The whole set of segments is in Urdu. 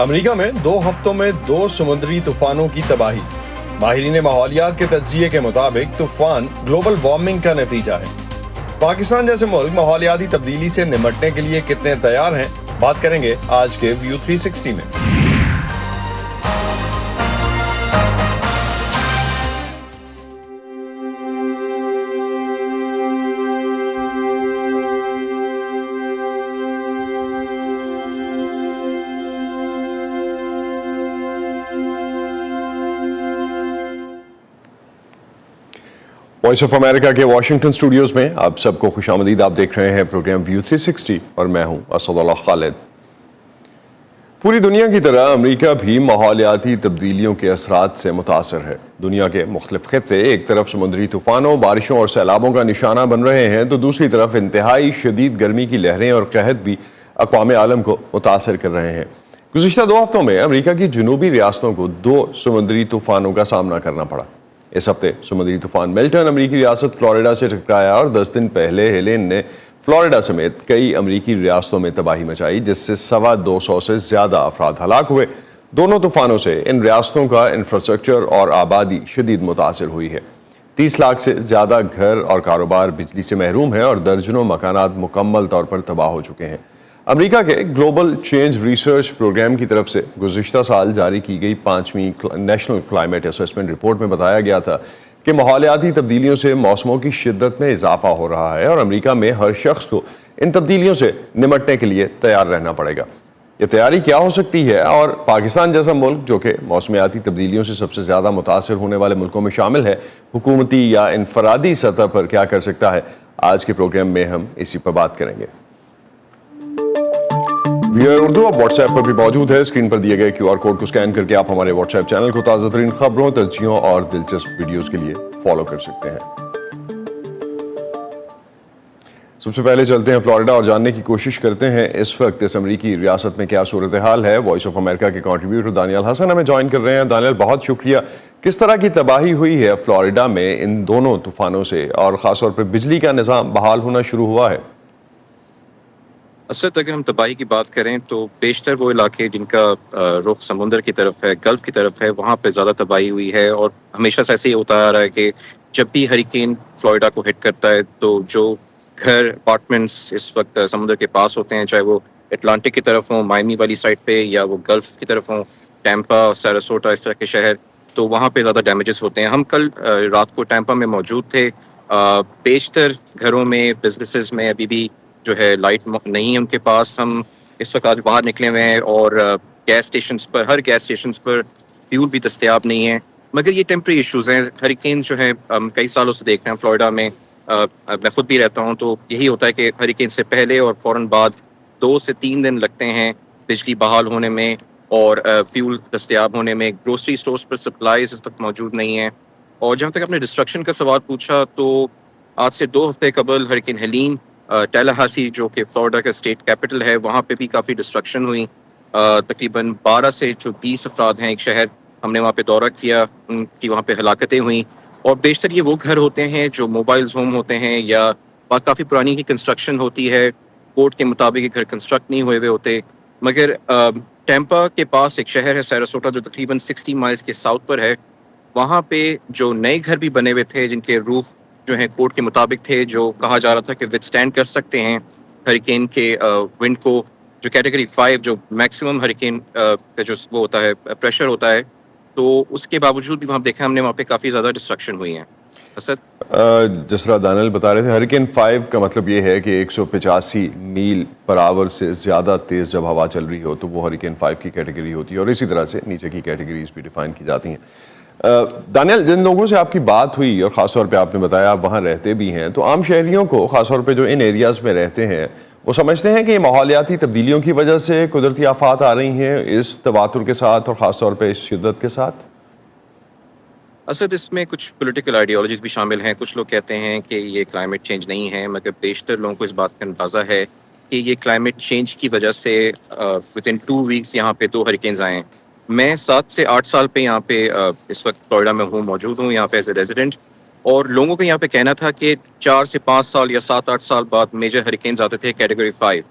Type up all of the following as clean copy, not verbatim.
امریکہ میں 2 ہفتوں میں 2 سمندری طوفانوں کی تباہی. ماہرین ماحولیات کے تجزیے کے مطابق طوفان گلوبل وارمنگ کا نتیجہ ہے. پاکستان جیسے ملک ماحولیاتی تبدیلی سے نمٹنے کے لیے کتنے تیار ہیں، بات کریں گے آج کے ویو 360 میں. وائس آف امریکہ کے واشنگٹن اسٹوڈیوز میں آپ سب کو خوش آمدید. آپ دیکھ رہے ہیں پروگرام ویو 360 اور میں ہوں اسد اللہ خالد. پوری دنیا کی طرح امریکہ بھی ماحولیاتی تبدیلیوں کے اثرات سے متاثر ہے. دنیا کے مختلف خطے ایک طرف سمندری طوفانوں، بارشوں اور سیلابوں کا نشانہ بن رہے ہیں تو دوسری طرف انتہائی شدید گرمی کی لہریں اور قحط بھی اقوام عالم کو متاثر کر رہے ہیں. گزشتہ 2 ہفتوں میں امریکہ کی جنوبی ریاستوں کو 2 سمندری طوفانوں کا سامنا کرنا پڑا. اس ہفتے سمندری طوفان ملٹن امریکی ریاست فلوریڈا سے ٹکرایا اور 10 دن پہلے ہیلین نے فلوریڈا سمیت کئی امریکی ریاستوں میں تباہی مچائی، جس سے 250 سے زیادہ افراد ہلاک ہوئے. دونوں طوفانوں سے ان ریاستوں کا انفراسٹرکچر اور آبادی شدید متاثر ہوئی ہے. 30 لاکھ سے زیادہ گھر اور کاروبار بجلی سے محروم ہیں اور درجنوں مکانات مکمل طور پر تباہ ہو چکے ہیں. امریکہ کے گلوبل چینج ریسرچ پروگرام کی طرف سے گزشتہ سال جاری کی گئی 5ویں نیشنل کلائمیٹ اسسمنٹ رپورٹ میں بتایا گیا تھا کہ ماحولیاتی تبدیلیوں سے موسموں کی شدت میں اضافہ ہو رہا ہے اور امریکہ میں ہر شخص کو ان تبدیلیوں سے نمٹنے کے لیے تیار رہنا پڑے گا. یہ تیاری کیا ہو سکتی ہے اور پاکستان جیسا ملک جو کہ موسمیاتی تبدیلیوں سے سب سے زیادہ متاثر ہونے والے ملکوں میں شامل ہے، حکومتی یا انفرادی سطح پر کیا کر سکتا ہے؟ آج کے پروگرام میں ہم اسی پر بات کریں گے. ویئر اردو اب واٹس ایپ پر بھی موجود ہے. اسکرین پر دیے گئے QR کوڈ کو اسکین کر کے آپ ہمارے واٹس ایپ چینل کو تازہ ترین خبروں، تجزیوں اور دلچسپ ویڈیوز کے لیے فالو کر سکتے ہیں. سب سے پہلے چلتے ہیں فلوریڈا اور جاننے کی کوشش کرتے ہیں اس وقت اس امریکی ریاست میں کیا صورتحال ہے. وائس آف امریکہ کے کنٹریبیوٹر دانیال حسن ہمیں جوائن کر رہے ہیں. دانیال، بہت شکریہ. کس طرح کی تباہی ہوئی ہے فلوریڈا میں ان دونوں طوفانوں سے، اور خاص طور پر بجلی کا نظام بحال ہونا شروع ہوا ہے؟ اصل اگر ہم تباہی کی بات کریں تو بیشتر وہ علاقے جن کا رخ سمندر کی طرف ہے، گلف کی طرف ہے، وہاں پہ زیادہ تباہی ہوئی ہے. اور ہمیشہ سے ایسے ہی ہوتا آ رہا ہے کہ جب بھی ہریکین فلوریڈا کو ہٹ کرتا ہے تو جو گھر اپارٹمنٹس اس وقت سمندر کے پاس ہوتے ہیں، چاہے وہ اٹلانٹک کی طرف ہوں، مائمی والی سائڈ پہ، یا وہ گلف کی طرف ہوں، ٹیمپا، سیراسوٹا، اس طرح کے شہر، تو وہاں پہ زیادہ ڈیمیجز ہوتے ہیں. ہم کل رات کو ٹیمپا میں موجود تھے. بیشتر گھروں میں، بزنسز میں ابھی بھی جو ہے لائٹ نہیں ہے ان کے پاس. ہم اس وقت آج باہر نکلے ہوئے ہیں اور گیس اسٹیشنز پر، ہر گیس اسٹیشنز پر فیول بھی دستیاب نہیں ہے. مگر یہ ٹیمپری ایشوز ہیں. ہریکین جو ہے کئی سالوں سے دیکھ رہے ہیں فلوریڈا میں. میں خود بھی رہتا ہوں تو یہی ہوتا ہے کہ ہریکین سے پہلے اور فوراً بعد 2 سے 3 دن لگتے ہیں بجلی بحال ہونے میں اور فیول دستیاب ہونے میں. گروسری اسٹورز پر سپلائیز اس وقت موجود نہیں ہیں. اور جہاں تک آپ نے ڈسٹرکشن کا سوال پوچھا تو آج سے 2 ہفتے قبل ہریکین ہیلین ٹیلاہاسی جو کہ فلوریڈا کا اسٹیٹ کیپٹل ہے، وہاں پہ بھی کافی ڈسٹرکشن ہوئی. تقریباً 12 سے 20 افراد ہیں. ایک شہر ہم نے وہاں پہ دورہ کیا، ان کی وہاں پہ ہلاکتیں ہوئیں. اور بیشتر یہ وہ گھر ہوتے ہیں جو موبائلز ہوم ہوتے ہیں یا کافی پرانی کی کنسٹرکشن ہوتی ہے. کوڈ کے مطابق یہ گھر کنسٹرکٹ نہیں ہوئے ہوتے. مگر ٹیمپا کے پاس ایک شہر ہے سیراسوٹا جو تقریباً 60 مائلز کے ساؤتھ پر ہے. وہاں پہ جو نئے گھر بھی بنے ہوئے تھے جن کے روف جو ہیں کوڈ کے مطابق تھے، جو کہا جا رہا تھا کہ وتھ اسٹینڈ کر سکتے ہیں ہریکین کے ونڈ کو، جو کیٹیگری 5 جو میکسیمم ہریکین کا جو وہ ہوتا ہے پریشر ہوتا ہے، تو اس کے باوجود بھی وہاں دیکھا ہم نے وہاں پہ کافی زیادہ ڈسٹرکشن ہوئی ہیں. جس طرح دانیال بتا رہے تھے، ہریکین 5 کا مطلب یہ ہے کہ 185 میل پر آور سے زیادہ تیز جب ہوا چل رہی ہو تو وہ ہریکین 5 کی کیٹیگری ہوتی ہے، اور اسی طرح سے نیچے کی کیٹیگریز بھی ڈیفائن کی جاتی ہیں. دانیال، جن لوگوں سے آپ کی بات ہوئی اور خاص طور پہ آپ نے بتایا آپ وہاں رہتے بھی ہیں، تو عام شہریوں کو خاص طور پہ جو ان ایریاز میں رہتے ہیں وہ سمجھتے ہیں کہ یہ ماحولیاتی تبدیلیوں کی وجہ سے قدرتی آفات آ رہی ہیں اس تواتر کے ساتھ اور خاص طور پہ اس شدت کے ساتھ؟ اصل اس میں کچھ پولیٹیکل آئیڈیالوجیز بھی شامل ہیں. کچھ لوگ کہتے ہیں کہ یہ کلائمیٹ چینج نہیں ہے، مگر بیشتر لوگوں کو اس بات کا اندازہ ہے کہ یہ کلائمیٹ چینج کی وجہ سے ود ان 2 ویکس یہاں پہ 2 ہریکینز آئے ہیں. میں 7 سے 8 سال پہ یہاں پہ اس وقت فلوریڈا میں موجود ہوں یہاں پہ ایز اے ریزیڈنٹ. اور لوگوں کا یہاں پہ کہنا تھا کہ 4 سے 5 سال یا 7-8 سال بعد میجر ہریکینز آتے تھے کیٹیگری 5.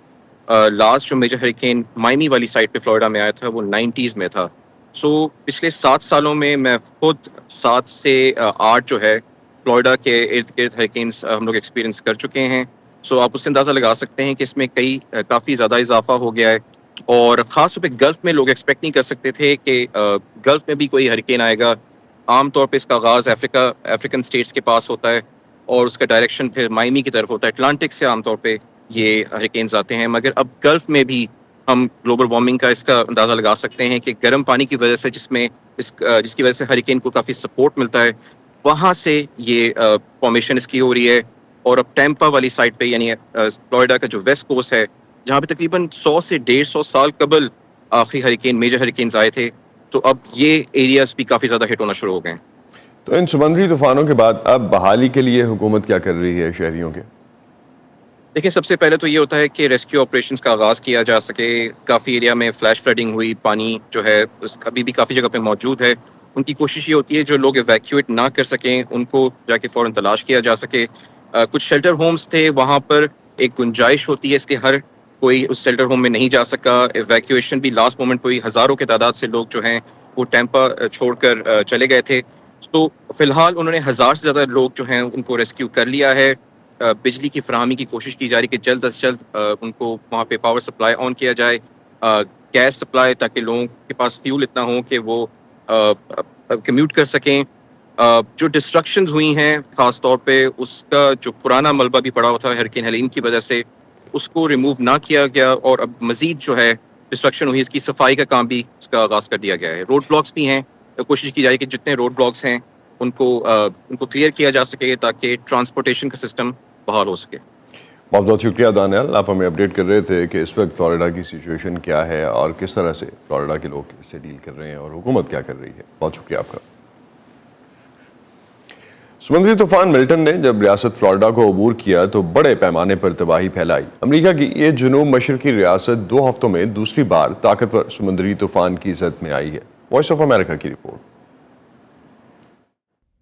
لاسٹ جو میجر ہریکین مائمی والی سائڈ پہ فلوریڈا میں آیا تھا وہ 90s میں تھا. سو پچھلے 7 سالوں میں خود 7 سے 8 جو ہے فلوریڈا کے ارد گرد ہریکینس ہم لوگ ایکسپیرینس کر چکے ہیں. سو آپ اس سے اندازہ لگا سکتے ہیں کہ اس میں کافی زیادہ اضافہ ہو گیا ہے. اور خاص طور پہ گلف میں لوگ ایکسپیکٹ نہیں کر سکتے تھے کہ گلف میں بھی کوئی ہریکین آئے گا. عام طور پہ اس کا آغاز افریقن اسٹیٹس کے پاس ہوتا ہے اور اس کا ڈائریکشن پھر مائمی کی طرف ہوتا ہے. اٹلانٹک سے عام طور پہ یہ ہریکینز آتے ہیں. مگر اب گلف میں بھی ہم گلوبل وارمنگ کا اس کا اندازہ لگا سکتے ہیں کہ گرم پانی کی وجہ سے جس کی وجہ سے ہریکین کو کافی سپورٹ ملتا ہے, وہاں سے یہ فارمیشن اس کی ہو رہی ہے. اور اب ٹیمپا والی سائڈ پہ یعنی فلوریڈا کا جو ویسٹ کوسٹ ہے جہاں پہ تقریباً 100 سے 150 سال قبل آخری میجر ہریکینز آئے تھے, تو اب یہ ایریاز بھی کافی زیادہ ہٹ ہونا شروع ہو گئے ہیں. تو ان سمندری طوفانوں کے بعد اب بحالی کے لیے حکومت کیا کر رہی ہے شہریوں کے؟ دیکھیں, سب سے پہلے تو یہ ہوتا ہے کہ ریسکیو آپریشنز کا آغاز کیا جا سکے. کافی ایریا میں فلیش فلڈنگ ہوئی, پانی جو ہے ابھی بھی کافی جگہ پہ موجود ہے. ان کی کوشش یہ ہوتی ہے جو لوگ ایویکیویٹ نہ کر سکیں ان کو جا کے فوراً تلاش کیا جا سکے. کچھ شیلٹر ہومز تھے, وہاں پر ایک گنجائش ہوتی ہے اس لیے ہر کوئی اس شیلٹر ہوم میں نہیں جا سکا. ایویکیویشن بھی لاسٹ مومنٹ پہ ہوئی. ہزاروں کی تعداد سے لوگ جو ہیں وہ ٹیمپا چھوڑ کر چلے گئے تھے. تو فی الحال انہوں نے 1000 سے زیادہ لوگ جو ہیں ان کو ریسکیو کر لیا ہے. بجلی کی فراہمی کی کوشش کی جا رہی ہے کہ جلد از جلد ان کو وہاں پہ پاور سپلائی آن کیا جائے, گیس سپلائی, تاکہ لوگوں کے پاس فیول اتنا ہو کہ وہ کمیوٹ کر سکیں. جو ڈسٹرکشنز ہوئی ہیں خاص طور پہ اس کا جو پرانا ملبہ بھی پڑا ہوا تھا ہریکین ہیلین کی وجہ سے, اس کو ریموو نہ کیا گیا اور اب مزید جو ہے ڈسٹرکشن ہوئی, اس کی صفائی کا کام بھی اس کا آغاز کر دیا گیا ہے. روڈ بلاکس بھی ہیں, کوشش کی جا رہی ہے کہ جتنے روڈ بلاکس ہیں ان کو کلیئر کیا جا سکے تاکہ ٹرانسپورٹیشن کا سسٹم بحال ہو سکے. بہت بہت شکریہ دانیال, آپ ہمیں اپڈیٹ کر رہے تھے کہ اس وقت فلوریڈا کی سچویشن کیا ہے اور کس طرح سے فلوریڈا کے لوگ اس سے ڈیل کر رہے ہیں اور حکومت کیا کر رہی ہے. بہت شکریہ آپ کا. سمندری طوفان ملٹن نے جب ریاست فلوریڈا کو عبور کیا تو بڑے پیمانے پر تباہی پھیلائی. امریکہ کی یہ جنوب مشرقی ریاست 2 ہفتوں میں دوسری بار طاقتور سمندری طوفان کی زد میں آئی ہے. وائس آف امریکہ کی رپورٹ.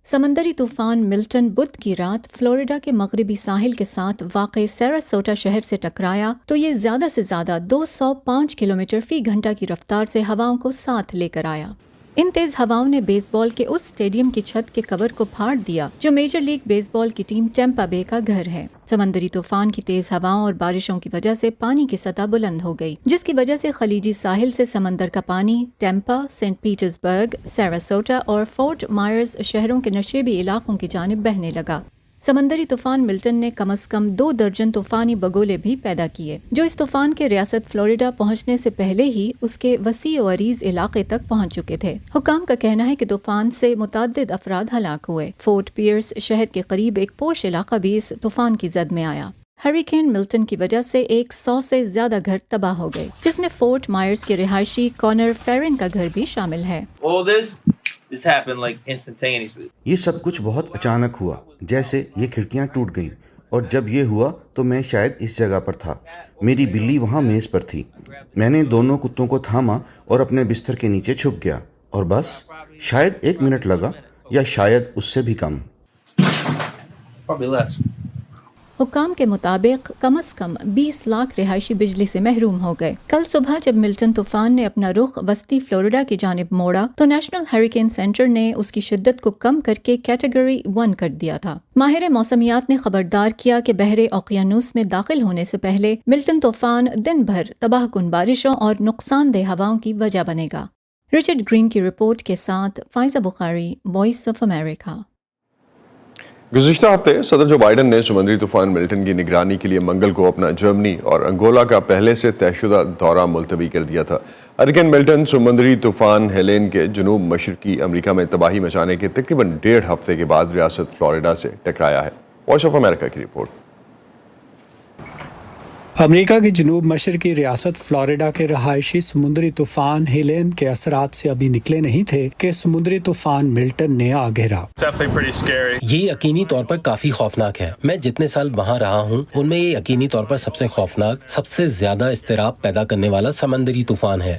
سمندری طوفان ملٹن بدھ کی رات فلوریڈا کے مغربی ساحل کے ساتھ واقع سیراسوٹا شہر سے ٹکرایا تو یہ زیادہ سے زیادہ 205 کلومیٹر فی گھنٹہ کی رفتار سے ہواؤں کو ساتھ لے کر آیا. ان تیز ہواؤں نے بیس بال کے اس اسٹیڈیم کی چھت کے کور کو پھاڑ دیا جو میجر لیگ بیس بال کی ٹیم ٹیمپا بے کا گھر ہے. سمندری طوفان کی تیز ہواؤں اور بارشوں کی وجہ سے پانی کی سطح بلند ہو گئی, جس کی وجہ سے خلیجی ساحل سے سمندر کا پانی ٹیمپا, سینٹ پیٹرز برگ, سیراسوٹا اور فورٹ مائرز شہروں کے نشیبی علاقوں کی جانب بہنے لگا. سمندری طوفان ملٹن نے کم از کم 2 درجن طوفانی بگولے بھی پیدا کیے جو اس طوفان کے ریاست فلوریڈا پہنچنے سے پہلے ہی اس کے وسیع و عریض علاقے تک پہنچ چکے تھے. حکام کا کہنا ہے کہ طوفان سے متعدد افراد ہلاک ہوئے. فورٹ پیئرس شہر کے قریب ایک پوش علاقہ بھی اس طوفان کی زد میں آیا. ہریکین ملٹن کی وجہ سے 100 سے زیادہ گھر تباہ ہو گئے, جس میں فورٹ مائرز کے رہائشی کانر فیرن کا گھر بھی شامل ہے. This happened like instantaneously. یہ سب کچھ بہت اچانک ہوا, جیسے یہ کھڑکیاں ٹوٹ گئیں, اور جب یہ ہوا تو میں شاید اس جگہ پر تھا. میری بلی وہاں میز پر تھی. میں نے دونوں کتوں کو تھاما اور اپنے بستر کے نیچے چھپ گیا, اور بس شاید 1 منٹ لگا یا شاید اس سے بھی کم. Probably less. حکام کے مطابق کم از کم 20 لاکھ رہائشی بجلی سے محروم ہو گئے. کل صبح جب ملٹن طوفان نے اپنا رخ وسطی فلوریڈا کی جانب موڑا تو نیشنل ہریکین سینٹر نے اس کی شدت کو کم کر کے کیٹیگری 1 کر دیا تھا. ماہر موسمیات نے خبردار کیا کہ بحر اوقیانوس میں داخل ہونے سے پہلے ملٹن طوفان دن بھر تباہ کن بارشوں اور نقصان دہ ہواؤں کی وجہ بنے گا. رچرڈ گرین کی رپورٹ کے ساتھ فائزہ بخاری, وائس آف امریکہ. گزشتہ ہفتے صدر جو بائیڈن نے سمندری طوفان ملٹن کی نگرانی کے لیے منگل کو اپنا جرمنی اور انگولا کا پہلے سے طے شدہ دورہ ملتوی کر دیا تھا. ہریکین ملٹن سمندری طوفان ہیلین کے جنوب مشرقی امریکہ میں تباہی مچانے کے تقریباً 1.5 ہفتے کے بعد ریاست فلوریڈا سے ٹکرایا ہے. وائس آف امریکہ کی رپورٹ. امریکہ کی جنوب مشرقی ریاست فلوریڈا کے رہائشی سمندری طوفان ہیلین کے اثرات سے ابھی نکلے نہیں تھے کہ سمندری طوفان ملٹن نے آ گھیرا. یہ یقینی طور پر کافی خوفناک ہے. میں جتنے سال وہاں رہا ہوں ان میں یہ یقینی طور پر سب سے خوفناک, سب سے زیادہ اضطراب پیدا کرنے والا سمندری طوفان ہے.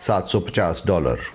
$750।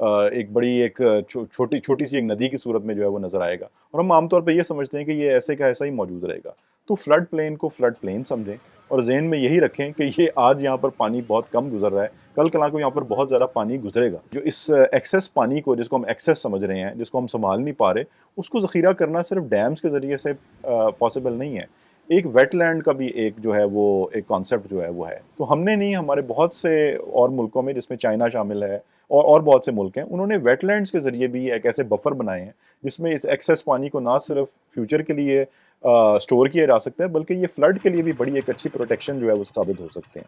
ایک بڑی ایک چھوٹی سی ایک ندی کی صورت میں جو ہے وہ نظر آئے گا، اور ہم عام طور پہ یہ سمجھتے ہیں کہ یہ ایسے کا ایسا ہی موجود رہے گا. تو فلڈ پلین کو فلڈ پلین سمجھیں اور ذہن میں یہی رکھیں کہ یہ آج یہاں پر پانی بہت کم گزر رہا ہے، کل کلا کو یہاں پر بہت زیادہ پانی گزرے گا. جو اس ایکسیس پانی کو، جس کو ہم ایکسیس سمجھ رہے ہیں، جس کو ہم سنبھال نہیں پا رہے، اس کو ذخیرہ کرنا صرف ڈیمز کے ذریعے سے پاسبل نہیں ہے. ایک ویٹ لینڈ کا بھی ایک جو ہے وہ ایک کانسیپٹ جو ہے وہ ہے. تو ہم نے نہیں، ہمارے بہت سے اور ملکوں میں جس میں چائنا شامل ہے اور بہت سے ملک ہیں، انہوں نے ویٹ لینڈز کے ذریعے بھی ایک ایسے بفر بنائے ہیں جس میں اس ایکسیس پانی کو نہ صرف فیوچر کے لیے سٹور کیا جا سکتا ہے، بلکہ یہ فلڈ کے لیے بھی بڑی ایک اچھی پروٹیکشن جو ہے وہ ثابت ہو سکتے ہیں.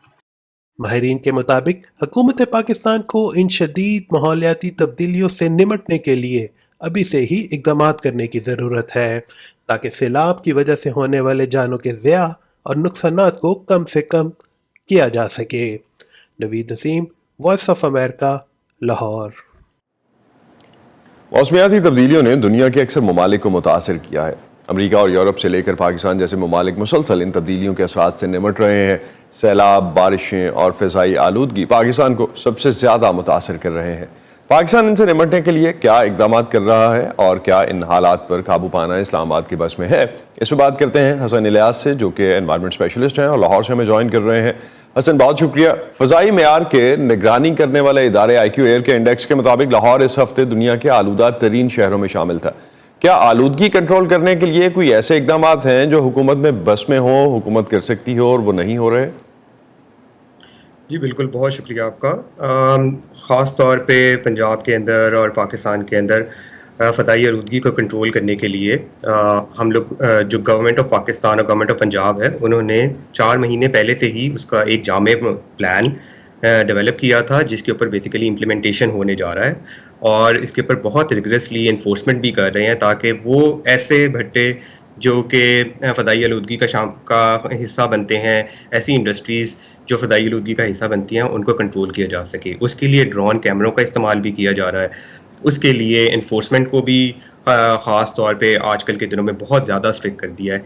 ماہرین کے مطابق حکومت پاکستان کو ان شدید ماحولیاتی تبدیلیوں سے نمٹنے کے لیے ابھی سے ہی اقدامات کرنے کی ضرورت ہے تاکہ سیلاب کی وجہ سے ہونے والے جانوں کے ضیاع اور نقصانات کو کم سے کم کیا جا سکے. نوید نسیم، وائس آف امریکہ، لاہور. موسمیاتی تبدیلیوں نے دنیا کے اکثر ممالک کو متاثر کیا ہے. امریکہ اور یورپ سے لے کر پاکستان جیسے ممالک مسلسل ان تبدیلیوں کے اثرات سے نمٹ رہے ہیں. سیلاب، بارشیں اور فضائی آلودگی پاکستان کو سب سے زیادہ متاثر کر رہے ہیں. پاکستان ان سے نمٹنے کے لیے کیا اقدامات کر رہا ہے اور کیا ان حالات پر قابو پانا اسلام آباد کے بس میں ہے؟ اس پہ بات کرتے ہیں حسن الیاس سے، جو کہ انوائرمنٹ اسپیشلسٹ ہیں اور لاہور سے ہمیں جوائن کر رہے ہیں. حسن، بہت شکریہ. فضائی معیار کے نگرانی کرنے والے ادارے IQ ایئر کے انڈیکس کے مطابق لاہور اس ہفتے دنیا کے آلودہ ترین شہروں میں شامل تھا. کیا آلودگی کنٹرول کرنے کے لیے کوئی ایسے اقدامات ہیں جو حکومت میں بس میں ہوں، حکومت کر سکتی ہو اور وہ نہیں ہو رہے؟ جی بالکل، بہت شکریہ آپ کا. خاص طور پہ پنجاب کے اندر اور پاکستان کے اندر فضائی آلودگی کو کنٹرول کرنے کے لیے ہم لوگ جو گورنمنٹ آف پاکستان اور گورنمنٹ آف پنجاب ہے، انہوں نے 4 مہینے پہلے سے ہی اس کا ایک جامع پلان ڈیولپ کیا تھا، جس کے اوپر بیسیکلی امپلیمنٹیشن ہونے جا رہا ہے، اور اس کے اوپر بہت ریگریسلی انفورسمنٹ بھی کر رہے ہیں تاکہ وہ ایسے بھٹے جو کہ فضائی آلودگی کا حصہ بنتے ہیں، ایسی انڈسٹریز جو فضائی آلودگی کا حصہ بنتی ہیں، ان کو کنٹرول کیا جا سکے. اس کے لیے ڈرون کیمروں کا استعمال بھی کیا جا رہا ہے. اس کے لیے انفورسمنٹ کو بھی خاص طور پہ آج کل کے دنوں میں بہت زیادہ اسٹرکٹ کر دیا ہے.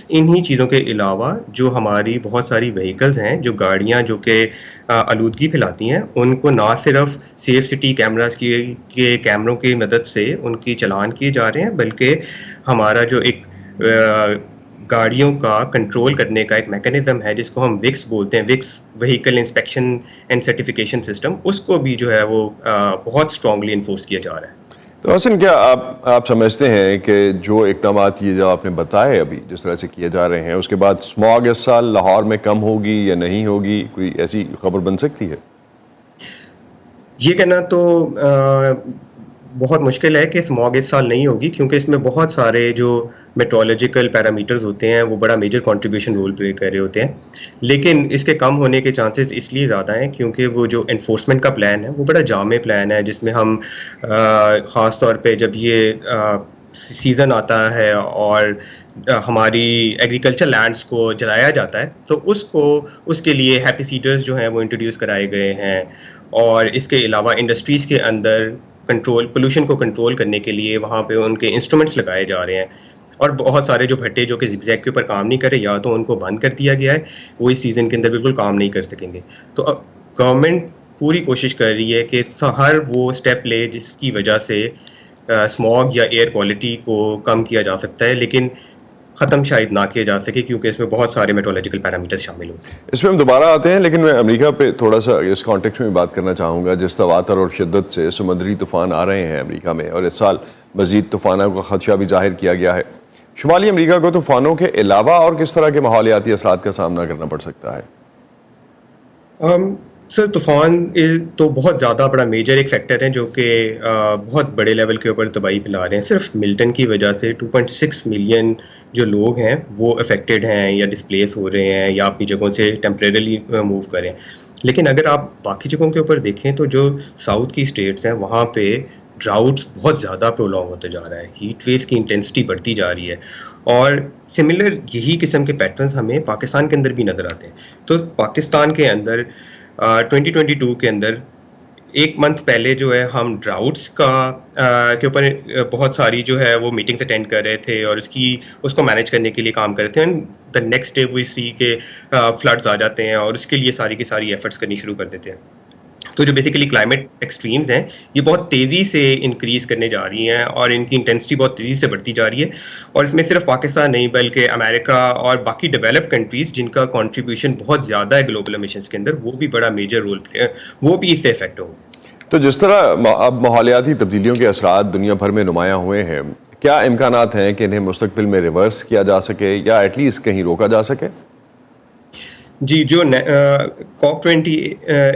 انہی چیزوں کے علاوہ جو ہماری بہت ساری وہیکلز ہیں، جو گاڑیاں جو کہ آلودگی پھیلاتی ہیں، ان کو نہ صرف سیف سٹی کیمراز کے کیمروں کی مدد سے ان کی چلان کیے جا رہے ہیں، بلکہ ہمارا جو ایک گاڑیوں کا کنٹرول کرنے کا ایک میکانزم ہے جس کو ہم وکس بولتے ہیں، VICS vehicle inspection and certification system, اس کو بھی جو ہے وہ بہت اسٹرانگلی انفورس کیا جا رہا ہے. تو حسن، کیا آپ سمجھتے ہیں کہ جو اقدامات یہ جو آپ نے بتائے ابھی جس طرح سے کیے جا رہے ہیں، اس کے بعد اسماگ اس سال لاہور میں کم ہوگی یا نہیں ہوگی؟ کوئی ایسی خبر بن سکتی ہے؟ یہ کہنا تو بہت مشکل ہے کہ اسماگ اس سال نہیں ہوگی، کیونکہ اس میں بہت سارے جو میٹرولوجیکل پیرامیٹرز ہوتے ہیں وہ بڑا میجر کنٹریبیوشن رول پلے کر رہے ہوتے ہیں. لیکن اس کے کم ہونے کے چانسز اس لیے زیادہ ہیں کیونکہ وہ جو انفورسمنٹ کا پلان ہے وہ بڑا جامع پلان ہے، جس میں ہم خاص طور پہ جب یہ سیزن آتا ہے اور ہماری ایگریکلچر لینڈز کو جلایا جاتا ہے، تو اس کے لیے ہیپی سیڈرز جو ہیں وہ انٹروڈیوس کرائے گئے ہیں. اور اس کے علاوہ انڈسٹریز کے اندر پولوشن کو کنٹرول کرنے کے لیے وہاں پہ ان کے انسٹرومنٹس لگائے جا رہے ہیں. اور بہت سارے جو بھٹے جو کہ زگزیگ کے اوپر کام نہیں کر رہے، یا تو ان کو بند کر دیا گیا ہے، وہ اس سیزن کے اندر بالکل کام نہیں کر سکیں گے. تو اب گورنمنٹ پوری کوشش کر رہی ہے کہ ہر وہ اسٹیپ لے جس کی وجہ سے اسماگ یا ایئر کوالٹی کو کم کیا جا سکتا ہے، لیکن ختم شاید نہ کیا جا سکے کیونکہ اس میں بہت سارے میٹرولوجیکل پیرامیٹرز شامل ہوتے ہیں. اس میں ہم دوبارہ آتے ہیں، لیکن میں امریکہ پہ تھوڑا سا اس کانٹیکس میں بات کرنا چاہوں گا. جس تواتر اور شدت سے سمندری طوفان آ رہے ہیں امریکہ میں، اور اس سال مزید طوفانوں کا خدشہ بھی ظاہر کیا گیا ہے، شمالی امریکہ کو طوفانوں کے علاوہ اور کس طرح کے ماحولیاتی اثرات کا سامنا کرنا پڑ سکتا ہے؟ سر، طوفان تو بہت زیادہ بڑا میجر ایک فیکٹر ہے جو کہ بہت بڑے لیول کے اوپر تباہی پھیلا رہے ہیں. صرف ملٹن کی وجہ سے 2.6 ملین جو لوگ ہیں وہ افیکٹڈ ہیں یا ڈسپلیس ہو رہے ہیں یا اپنی جگہوں سے ٹیمپریرلی موو کریں. لیکن اگر آپ باقی جگہوں کے اوپر دیکھیں تو جو ساؤتھ کی اسٹیٹس ہیں وہاں پہ ڈراؤٹس بہت زیادہ پرولونگ ہوتے جا رہا ہے، ہیٹ ویوز کی انٹینسٹی بڑھتی جا رہی ہے، اور سملر یہی قسم کے پیٹرنز ہمیں پاکستان کے اندر بھی نظر آتے ہیں. تو پاکستان کے اندر 2022 کے اندر ایک منتھ پہلے جو ہے ہم ڈراؤٹس کے اوپر بہت ساری جو ہے وہ میٹنگز اٹینڈ کر رہے تھے اور اس کو مینیج کرنے کے لیے کام کر رہے تھے. دا نیکسٹ ڈے وی سی کہ فلڈز آ جاتے ہیں اور اس کے لیے ساری کی ساری ایفرٹس کرنی شروع کر دیتے ہیں. تو جو بیسیکلی کلائمیٹ ایکسٹریمز ہیں یہ بہت تیزی سے انکریز کرنے جا رہی ہیں اور ان کی انٹینسٹی بہت تیزی سے بڑھتی جا رہی ہے. اور اس میں صرف پاکستان نہیں بلکہ امریکہ اور باقی ڈیولپڈ کنٹریز جن کا کنٹریبیوشن بہت زیادہ ہے گلوبل ایمیشنز کے اندر, وہ بھی بڑا میجر رول پلے, وہ بھی اس سے افیکٹ ہوں. تو جس طرح اب ماحولیاتی تبدیلیوں کے اثرات دنیا بھر میں نمایاں ہوئے ہیں, کیا امکانات ہیں کہ انہیں مستقبل میں ریورس کیا جا سکے یا ایٹ لیسٹ کہیں روکا جا سکے؟ جی, جو COP20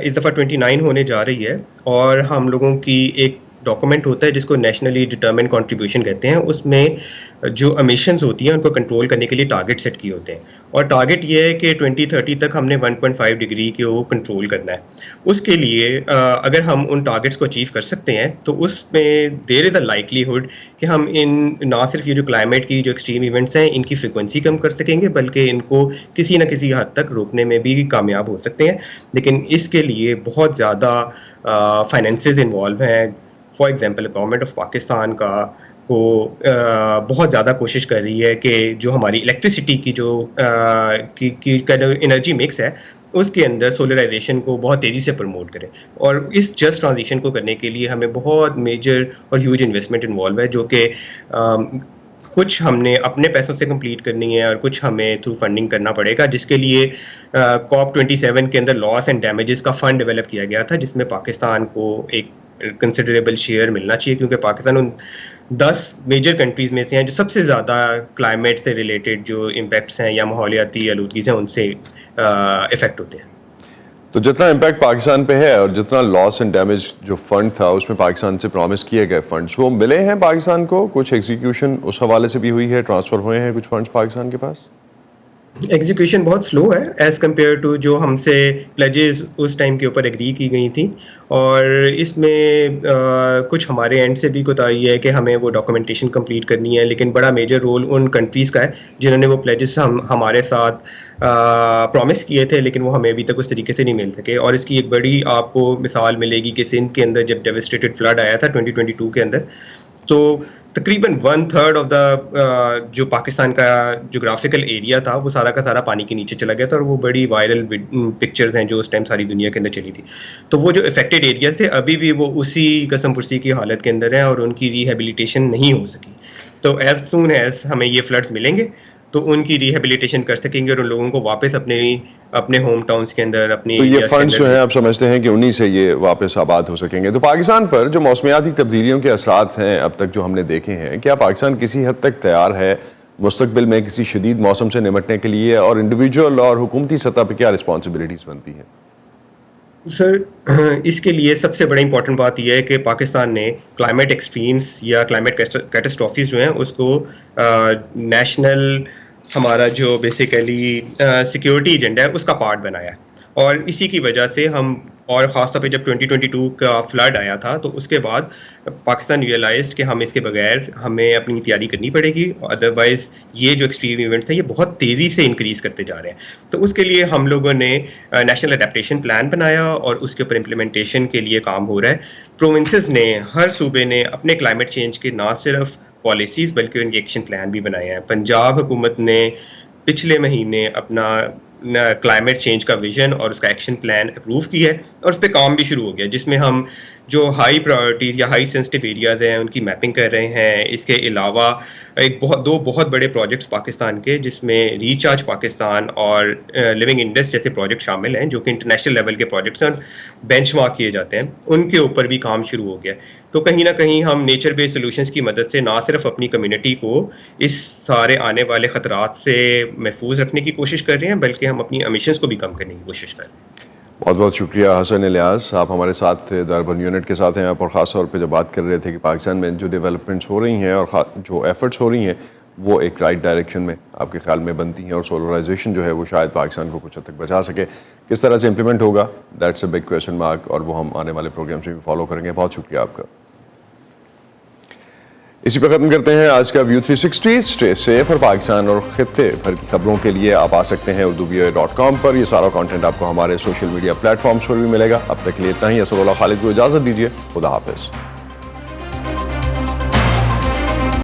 اس دفعہ 29 ہونے جا رہی ہے اور ہم لوگوں کی ایک ڈاکومنٹ ہوتا ہے جس کو نیشنلی ڈٹرمنڈ کنٹریبیوشن کہتے ہیں. اس میں جو امیشنز ہوتی ہیں ان کو کنٹرول کرنے کے لیے ٹارگیٹ سیٹ کیے ہوتے ہیں اور ٹارگیٹ یہ ہے کہ 2030 تک ہم نے 1.5 ڈگری کو کنٹرول کرنا ہے. اس کے لیے اگر ہم ان ٹارگیٹس کو اچیو کر سکتے ہیں تو اس میں دیر از اے لائکلیہڈ کہ ہم ان نہ صرف یہ جو کلائمیٹ کی جو ایکسٹریم ایونٹس ہیں ان کی فریکوینسی کم کر سکیں گے بلکہ ان کو کسی نہ کسی حد تک روکنے میں بھی کامیاب ہو سکتے ہیں. لیکن اس کے لیے بہت زیادہ فائنینسز انوالو ہیں. For example government of Pakistan کو بہت زیادہ کوشش کر رہی ہے کہ جو ہماری الیکٹریسٹی کی جو انرجی مکس ہے اس کے اندر سولرائزیشن کو بہت تیزی سے پروموٹ کریں. اور اس جسٹ ٹرانزیشن کو کرنے کے لیے ہمیں بہت میجر اور ہیوج انویسٹمنٹ انوالو ہے, جو کہ کچھ ہم نے اپنے پیسوں سے کمپلیٹ کرنی ہے اور کچھ ہمیں تھرو فنڈنگ کرنا پڑے گا, جس کے لیے COP27 کے اندر لاس اینڈ ڈیمیجز کا فنڈ ڈیولپ کیا گیا تھا جس میں پاکستان کو ایک کنسیڈریبل شیئر ملنا چاہیے کیونکہ پاکستان ان 10 میجر کنٹریز میں سے ہیں جو سب سے زیادہ کلائمیٹ سے ریلیٹڈ جو امپیکٹس ہیں یا ماحولیاتی آلودگی سے ان سے افیکٹ ہوتے ہیں. تو جتنا امپیکٹ پاکستان پہ ہے اور جتنا لاس اینڈ ڈیمیج جو فنڈ تھا اس میں پاکستان سے پرومس کیے گئے فنڈز وہ ملے ہیں پاکستان کو؟ کچھ ایگزیکیوشن اس حوالے سے بھی ہوئی ہے, ٹرانسفر ہوئے ہیں کچھ فنڈز پاکستان کے پاس؟ ایگزیکیوشن بہت سلو ہے ایز کمپیئر ٹو جو ہم سے پلیجز اس ٹائم کے اوپر ایگری کی گئی تھیں, اور اس میں کچھ ہمارے اینڈ سے بھی کوتاہی ہے کہ ہمیں وہ ڈاکومنٹیشن کمپلیٹ کرنی ہے, لیکن بڑا میجر رول ان کنٹریز کا ہے جنہوں نے وہ پلیجز ہمارے ساتھ پرومس کیے تھے لیکن وہ ہمیں ابھی تک اس طریقے سے نہیں مل سکے. اور اس کی ایک بڑی آپ کو مثال ملے گی کہ سندھ کے اندر جب ڈیوسٹیٹڈ فلڈ آیا تھا 2022 کے اندر, تو تقریباً 1/3 آف دا جو پاکستان کا جغرافیکل ایریا تھا وہ سارا کا سارا پانی کے نیچے چلا گیا تھا, اور وہ بڑی وائرل پکچرز ہیں جو اس ٹائم ساری دنیا کے اندر چلی تھی. تو وہ جو افیکٹڈ ایریاز تھے ابھی بھی وہ اسی قسم پرسی کی حالت کے اندر ہیں اور ان کی ریہیبلیٹیشن نہیں ہو سکی. تو ایز سون ایز ہمیں یہ فلڈز ملیں گے تو ان کی ریہیبلیٹیشن کر سکیں گے اور ان لوگوں کو واپس اپنے ہوم ٹاؤنس کے اندر اپنی تو یہ فنڈز جو ہیں آپ سمجھتے ہیں کہ انہی سے یہ واپس آباد ہو سکیں گے. تو پاکستان پر جو موسمیاتی تبدیلیوں کے اثرات ہیں اب تک جو ہم نے دیکھے ہیں, کیا پاکستان کسی حد تک تیار ہے مستقبل میں کسی شدید موسم سے نمٹنے کے لیے, اور انڈیویجول اور حکومتی سطح پہ کیا رسپانسبلٹیز بنتی ہیں؟ سر, اس کے لیے سب سے بڑی امپورٹنٹ بات یہ ہے کہ پاکستان نے کلائمیٹ ایکسٹریمز یا کلائمیٹ کیٹاسٹرافیز جو ہیں اس کو نیشنل ہمارا جو بیسیکلی سیکیورٹی ایجنڈا ہے اس کا پارٹ بنایا ہے. اور اسی کی وجہ سے ہم, اور خاص طور پہ جب 2022 کا فلڈ آیا تھا تو اس کے بعد پاکستان ریئلائزڈ کہ ہم اس کے بغیر ہمیں اپنی تیاری کرنی پڑے گی, ادروائز یہ جو ایکسٹریم ایونٹس ہیں یہ بہت تیزی سے انکریز کرتے جا رہے ہیں. تو اس کے لیے ہم لوگوں نے نیشنل اڈیپٹیشن پلان بنایا اور اس کے اوپر امپلیمنٹیشن کے لیے کام ہو رہا ہے. پروونسز نے, ہر صوبے نے اپنے کلائمیٹ چینج کے نہ صرف پالیسیز بلکہ ان کے ایکشن پلان بھی بنائے ہیں. پنجاب حکومت نے پچھلے مہینے اپنا کلائمیٹ چینج کا ویژن اور اس کا ایکشن پلان اپروو کیا ہے اور اس پہ کام بھی شروع ہو گیا, جس میں ہم جو ہائی پرائرٹیز یا ہائی سینسٹیو ایریاز ہیں ان کی میپنگ کر رہے ہیں. اس کے علاوہ دو بہت بڑے پروجیکٹس پاکستان کے جس میں ریچارج پاکستان اور لیونگ انڈس جیسے پروجیکٹ شامل ہیں جو کہ انٹرنیشنل لیول کے پروجیکٹس ہیں, بینچ مارک کیے جاتے ہیں, ان کے اوپر بھی کام شروع ہو گیا. تو کہیں نہ کہیں ہم نیچر بیسڈ سولوشنز کی مدد سے نہ صرف اپنی کمیونٹی کو اس سارے آنے والے خطرات سے محفوظ رکھنے کی کوشش کر رہے ہیں بلکہ ہم اپنی امیشنز کو بھی کم کرنے کی کوشش کر رہے ہیں. بہت بہت شکریہ حسن الیاس, آپ ہمارے ساتھ دربن یونٹ کے ساتھ ہیں آپ, اور خاص طور پہ جب بات کر رہے تھے کہ پاکستان میں جو ڈیولپمنٹس ہو رہی ہیں اور جو ایفرٹس ہو رہی ہیں وہ ایک رائٹ ڈائریکشن میں آپ کے خیال میں بنتی ہیں, اور سولرائزیشن جو ہے وہ شاید پاکستان کو کچھ حد تک بچا سکے. کس طرح سے امپلیمنٹ ہوگا that's a big question mark, اور وہ ہم آنے والے پروگرامس میں بھی فالو کریں گے. بہت شکریہ آپ کا. اسی پہ ختم کرتے ہیں آج کا ویو 360. اسٹے سیف, اور پاکستان اور خطے بھر کی خبروں کے لیے آپ آ سکتے ہیں urduvoa.com پر. یہ سارا کانٹینٹ آپ کو ہمارے سوشل میڈیا پلیٹ فارمز پر بھی ملے گا. اب تک کے لیے اتنا ہی. اسد اللہ خالد کو اجازت دیجیے. خدا حافظ.